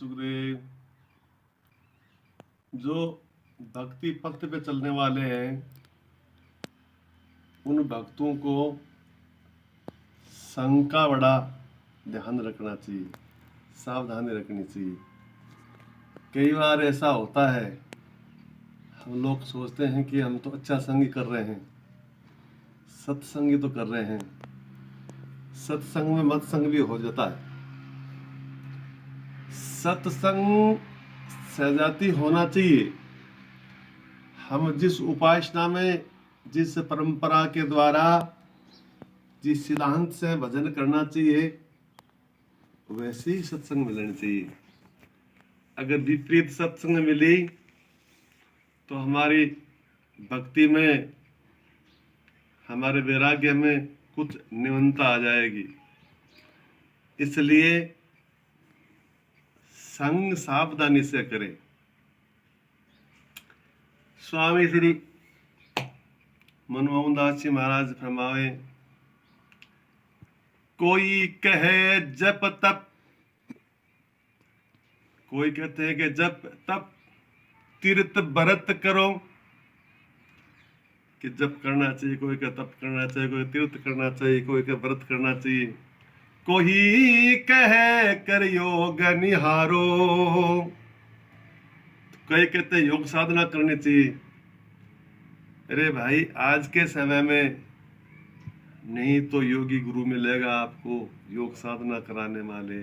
सुखदेव। जो भक्ति पथ पे चलने वाले हैं उन भक्तों को संग का बड़ा ध्यान रखना चाहिए, सावधानी रखनी चाहिए। कई बार ऐसा होता है, हम लोग सोचते हैं कि हम तो अच्छा संग ही कर रहे हैं, सत्संग ही तो कर रहे हैं। सत्संग में मत्संग भी हो जाता है। सत्संग सहजाती होना चाहिए। हम जिस उपासना में, जिस परंपरा के द्वारा, जिस सिद्धांत से भजन करना चाहिए, वैसे ही सत्संग मिलना चाहिए। अगर विपरीत सत्संग मिली तो हमारी भक्ति में, हमारे वैराग्य में कुछ न्यूनता आ जाएगी। इसलिए संग सावधानी से करें। स्वामी श्री मनमोहन दास जी महाराज फरमावे, कोई कहे जप तप, कोई कहते हैं कि जप तप तीर्थ व्रत करो, कि जप करना चाहिए, कोई का तप करना चाहिए, कोई तीर्थ करना चाहिए, कोई का व्रत करना चाहिए। कोई कहे कर योग निहारो, कई कहते हैं योग साधना करनी चाहिए। अरे भाई, आज के समय में नहीं तो योगी गुरु मिलेगा आपको योग साधना कराने वाले,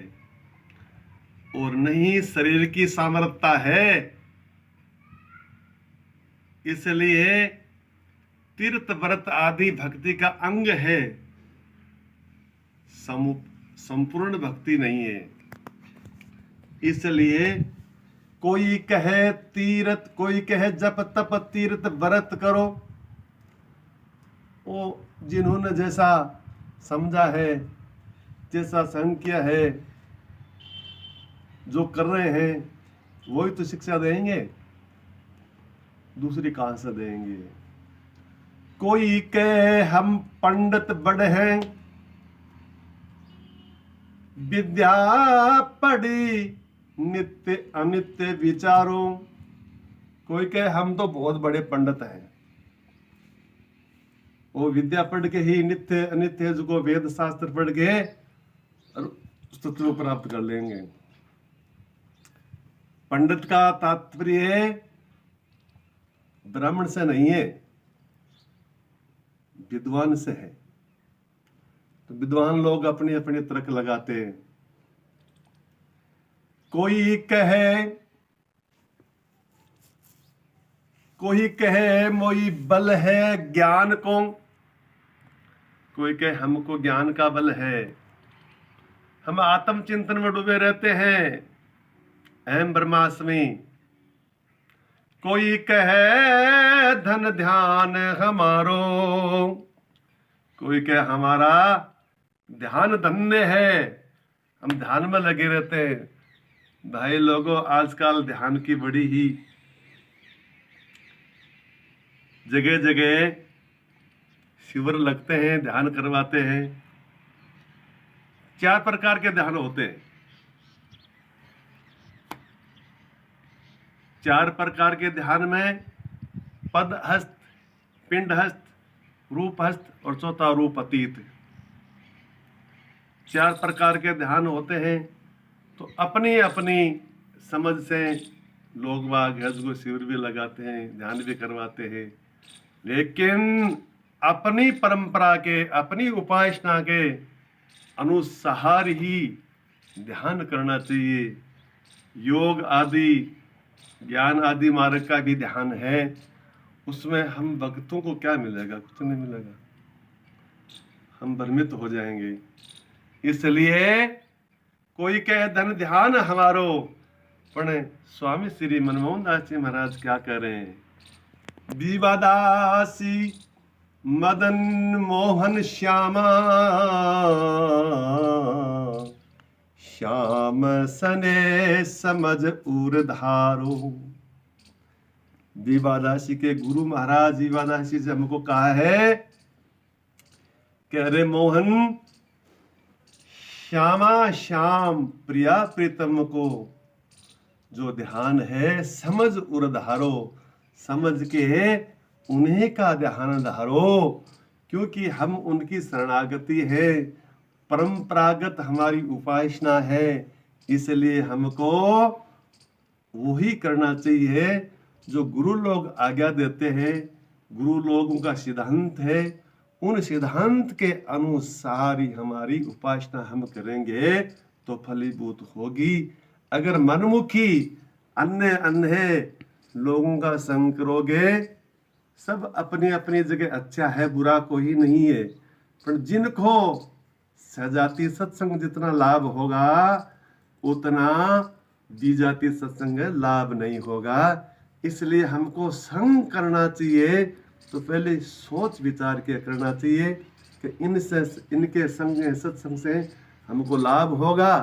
और नहीं शरीर की सामर्थ्यता है। इसलिए तीर्थ व्रत आदि भक्ति का अंग है, संपूर्ण भक्ति नहीं है। इसलिए कोई कहे तीर्थ, कोई कहे जप तप तीर्थ व्रत करो, वो जिन्होंने जैसा समझा है, जैसा संग किया है, जो कर रहे हैं वही तो शिक्षा देंगे, दूसरी कहां से देंगे। कोई कहे हम पंडित बड़े हैं, विद्या पढ़ी नित्य अनित्य विचारो। कोई कहे हम तो बहुत बड़े पंडित हैं, वो विद्या पढ़ के ही नित्य अनित्य जो वेद शास्त्र पढ़ के तत्व प्राप्त कर लेंगे। पंडित का तात्पर्य ब्राह्मण से नहीं है, विद्वान से है। तो विद्वान लोग अपनी अपनी तर्क लगाते हैं। कोई कहे मोई बल है ज्ञान को, कोई कहे हमको ज्ञान का बल है, हम आत्म चिंतन में डूबे रहते हैं, अहम ब्रह्मास्मि। कोई कहे धन ध्यान हमारो, कोई कहे हमारा ध्यान धन्य है, हम ध्यान में लगे रहते हैं। भाई लोगों, आजकल ध्यान की बड़ी ही जगह जगह शिविर लगते हैं, ध्यान करवाते हैं। 4 प्रकार के ध्यान होते हैं। 4 प्रकार के ध्यान में पद हस्त, पिंड हस्त, रूप हस्त और चौथा रूप अतीत। 4 प्रकार के ध्यान होते हैं। तो अपनी अपनी समझ से लोग बाग को शिविर भी लगाते हैं, ध्यान भी करवाते हैं। लेकिन अपनी परंपरा के, अपनी उपासना के अनुसार ही ध्यान करना चाहिए। योग आदि, ज्ञान आदि मार्ग का भी ध्यान है, उसमें हम भक्तों को क्या मिलेगा? कुछ नहीं मिलेगा, हम भ्रमित हो जाएंगे। इसलिए कोई कहे धन ध्यान हमारो, पर स्वामी श्री मनमोहन दास जी महाराज क्या कह रहे हैं? विवादासी मदन मोहन श्यामा, श्याम सने समझ उर्धारो। विवादासी के गुरु महाराज विवादासी से हमको कहा है कि अरे मोहन, श्यामा श्याम प्रिया प्रीतम को जो ध्यान है समझ उर धारो, समझ के उन्हीं का ध्यान धारो, क्योंकि हम उनकी शरणागति है, परंपरागत हमारी उपासना है, इसलिए हमको वही करना चाहिए जो गुरु लोग आज्ञा देते हैं, गुरु लोगों का सिद्धांत है, उन सिद्धांत के अनुसार ही हमारी उपासना हम करेंगे तो फलीभूत होगी। अगर मनमुखी अन्य अन्य लोगों का संग करोगे, सब अपनी अपनी जगह अच्छा है, बुरा कोई नहीं है, पर जिनको सजाती सत्संग जितना लाभ होगा उतना द्विजाति सत्संग लाभ नहीं होगा। इसलिए हमको संग करना चाहिए तो पहले सोच विचार के करना चाहिए कि इनके संग सत्संग से हमको लाभ होगा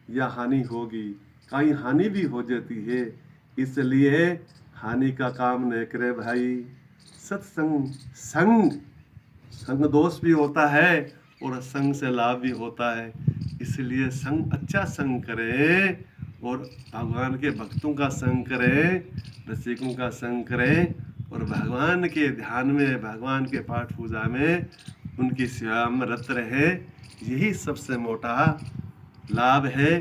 या हानि होगी। कहीं हानि भी हो जाती है, इसलिए हानि का काम न करे भाई। सत्संग संग दोष भी होता है और संग से लाभ भी होता है, इसलिए संग अच्छा संग करें और भगवान के भक्तों का संग करें, रसिकों का संग करें और भगवान के ध्यान में, भगवान के पाठ पूजा में, उनकी सेवा में रत रहे। यही सबसे मोटा लाभ है,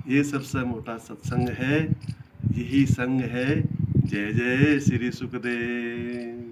ये सबसे मोटा सत्संग है, यही संग है। जय जय श्री सुखदेव।